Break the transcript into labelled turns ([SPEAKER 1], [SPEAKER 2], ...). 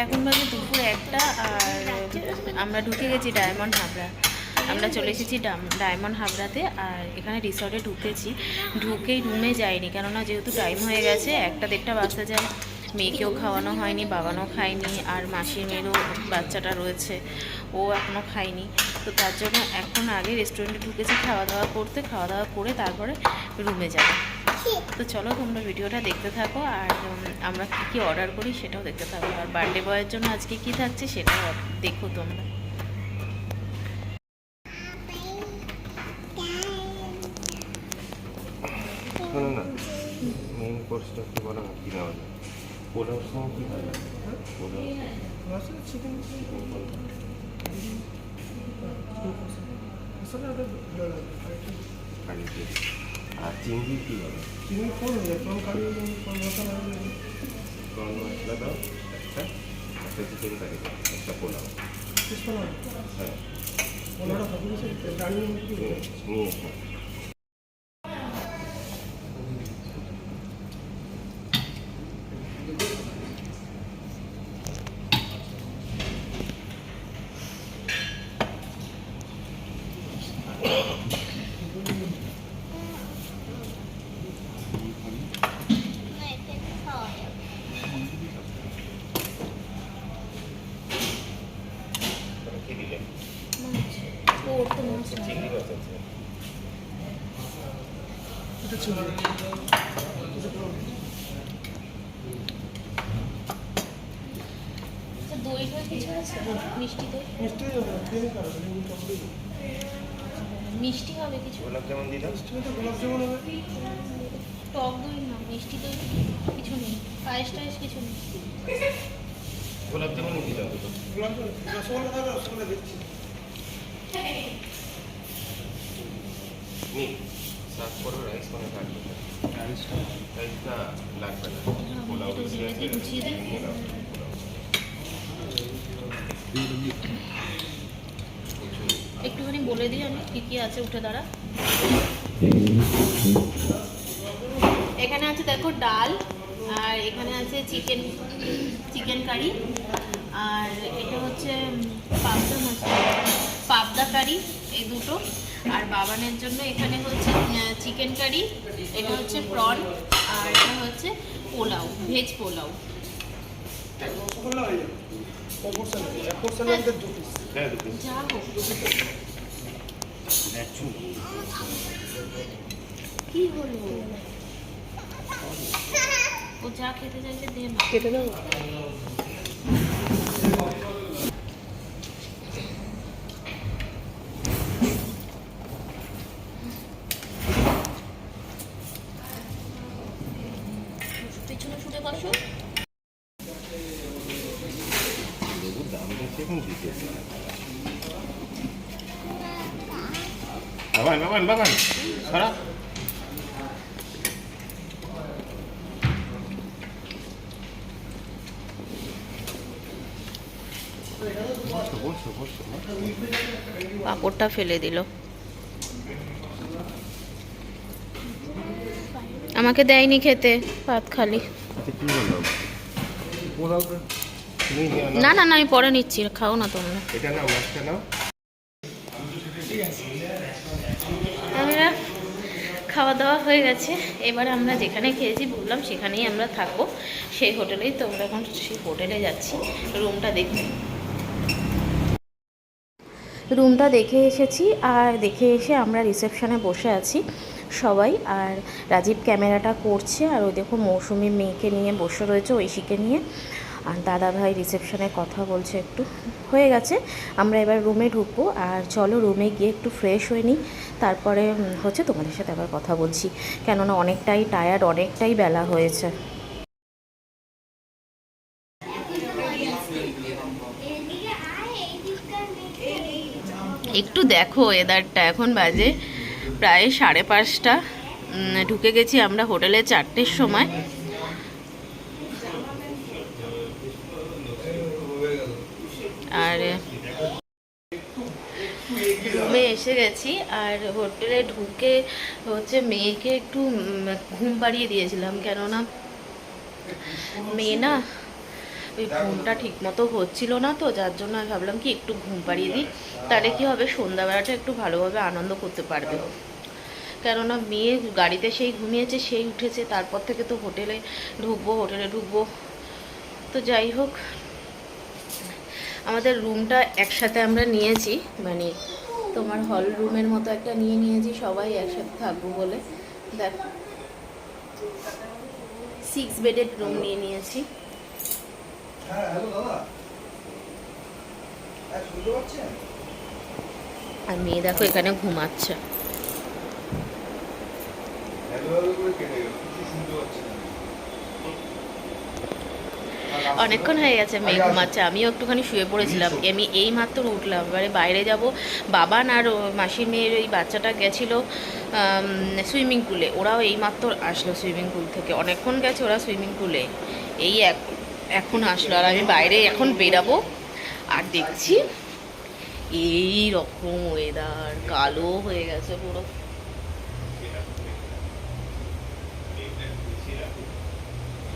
[SPEAKER 1] এখন বাজে দুপুর 1টা আর আমরা ঢুকে গেছি ডায়মন্ড হাবড়া। আমরা চলে এসেছি ডায়মন্ড হাবড়াতে। আর এখানে রিসর্টে ঢুকেছি, ঢুকেই রুমে যাইনি, কেননা যেহেতু টাইম হয়ে গেছে 1টা-1:30 বাজতে যায়। মেয়েকেও খাওয়ানো হয়নি, বাবানও খায়নি, আর মাসির মেয়েরও বাচ্চাটা রয়েছে, ও এখনও খায়নি। তো তার জন্য এখন আগে রেস্টুরেন্টে ঢুকেছি খাওয়া দাওয়া করতে, খাওয়া দাওয়া করে তারপরে রুমে যাব। তো চলো তোমরা ভিডিওটা দেখতে থাকো, আর আমরা কী কী অর্ডার করি সেটাও দেখতে থাকো, আর বার্থডে বয়ের জন্য আজকে কী থাকছে সেটাও দেখো তোমরা।
[SPEAKER 2] শোনো না, মেইন কোর্সটা একটু বলো না, কী নেওয়া যায়? পোলাও সহ কী ভালো লাগে? পোলাও চিকেন কারি দিয়ে, আর চিংড়ি কী হবে?
[SPEAKER 3] চিকেন কোন প্রন কারি, প্রন মশলা,
[SPEAKER 2] প্রন মশলা দাও একটা চিকেন কারি দাও, একটা পোলাও। হ্যাঁ
[SPEAKER 3] পোলাওটা কত কিছু রানিং
[SPEAKER 2] নিয়ে এসো। কি দিলে? চিংড়ি মাছ আছে।
[SPEAKER 3] এটা ছিল
[SPEAKER 1] দই টই কিছু আছে? মিষ্টি দই,
[SPEAKER 3] মিষ্টি প্লেন কারো
[SPEAKER 1] মিষ্টি হবে কিছু?
[SPEAKER 2] গোলাপ জামুন দিলাম।
[SPEAKER 3] মিষ্টি তো গোলাপ জামুন হবে।
[SPEAKER 1] টক দই না, মিষ্টি দই কিছু নেই? পায়েস টায়েস কিছু নেই?
[SPEAKER 2] গোলাপ জামুন দিলাম দুটো।
[SPEAKER 3] গোলাপ জামুন রসগোল্লা হবে, রসগোল্লা দিচ্ছি।
[SPEAKER 2] নি সার্ভ করো, রাইস মানে কাটবে না। রাইসটা লাগবে না, পোলাও বেশি আছে।
[SPEAKER 1] গুছিয়ে দিই।
[SPEAKER 2] পোলাও
[SPEAKER 1] একটুখানি বলে দিই আমি কী কী আছে, উঠে দাঁড়া। এখানে আছে দেখো ডাল, আর এখানে আছে চিকেন কারি, আর এটা হচ্ছে পাবদা কারি, এই দুটো। আর বাবানের জন্য এখানে হচ্ছে চিকেন কারি, এটা হচ্ছে প্রন, আর এটা হচ্ছে পোলাও, ভেজ পোলাও।
[SPEAKER 3] রসগোল্লা হয়ে যাবে। এক পোর্শন আমাদের দু পিস।
[SPEAKER 2] হ্যাঁ দুটো।
[SPEAKER 1] যা হোক, কি হলো? ও যা খেতে চাইছে দে না।
[SPEAKER 3] কেটে দেবো।
[SPEAKER 1] পেছনে ছুটে বসো।
[SPEAKER 2] লেবুর দাম বেশি এখন দিতেছে। বাবান সারা বসো।
[SPEAKER 1] পাঁপড়টা ফেলে দিল, আমাকে দেয়নি খেতে, ভাত খালি।
[SPEAKER 2] আচ্ছা কী হলো? পোলাওটা তুমি
[SPEAKER 1] না না না, আমি পরে নিচ্ছি, খাও না তোমরা।
[SPEAKER 2] এটা নাও, মাছটা নাও।
[SPEAKER 1] আমরা খাওয়া দাওয়া হয়ে গেছে, এবার আমরা যেখানে খেয়েছি বললাম সেখানেই আমরা থাকবো, সেই হোটেলেই। তো আমরা এখন সেই হোটেলে যাচ্ছি রুমটা দেখতে। রুমটা দেখে এসেছি, আর দেখে এসে আমরা রিসেপশনে বসে আছি সবাই। আর রাজীব ক্যামেরাটা করছে, আর ওই দেখো মৌসুমি মেয়েকে নিয়ে বসে রয়েছে, ঐশীকে নিয়ে। আর দাদা ভাই রিসেপশনে কথা বলছে। একটু হয়ে গেছে, আমরা এবার রুমে ঢুকবো। আর চলো রুমে গিয়ে একটু ফ্রেশ হয়ে নিই, তারপরে হচ্ছে তোমাদের সাথে আবার কথা বলছি, কেননা অনেকটাই টায়ার্ড, অনেকটাই বেলা হয়েছে। একটু দেখো ওয়েদারটা, এখন বাজে প্রায় 5:30। ঢুকে গেছি আমরা হোটেলে 4টের সময়। আর রুমে এসে গেছি, আর হোটেলে ঢুকে হচ্ছে মেয়েকে একটু ঘুম পাড়িয়ে দিয়েছিলাম, কেননা মেয়ে না ওই ঘুমটা ঠিক মতো হচ্ছিল না, তো যার জন্য আমি ভাবলাম কি একটু ঘুম পাড়িয়ে দিই, তাহলে কি হবে সন্ধ্যাবেলাটা একটু ভালোভাবে আনন্দ করতে পারবে। কেননা মেয়ে গাড়িতে সেই ঘুমিয়েছে, সেই উঠেছে, তারপর থেকে তো হোটেলে ঢুকবো। তো যাই হোক, আমাদের রুমটা একসাথে আমরা নিয়েছি, মানে তোমার হল রুমের মতো একটা নিয়েছি, সবাই একসাথে থাকবো বলে। দেখ 6 বেডের রুম নিয়েছি।
[SPEAKER 3] হ্যাঁ হ্যালো দাদা, হ্যাঁ শুনতে পাচ্ছেন?
[SPEAKER 1] আর মেয়ে দেখো এখানে ঘুমাচ্ছে।
[SPEAKER 3] হ্যালো হ্যালো করে কেটে গেল, কিছু শুনতে পাচ্ছেন না।
[SPEAKER 1] অনেকক্ষণ হয়ে গেছে মেয়ে ঘুমাচ্ছে, আমিও একটুখানি শুয়ে পড়েছিলাম। আমি এই মাত্র উঠলাম, এবারে বাইরে যাব। বাবান আর মাসির মেয়ের ওই বাচ্চাটা গেছিলো সুইমিং পুলে, ওরাও এই মাত্র আসলো সুইমিং পুল থেকে, অনেকক্ষণ গেছে ওরা সুইমিং পুলে, এই এখন আসলো। আর আমি বাইরে এখন বেরাবো, আর দেখছি এই রকম ওয়েদার, কালো হয়ে গেছে পুরো।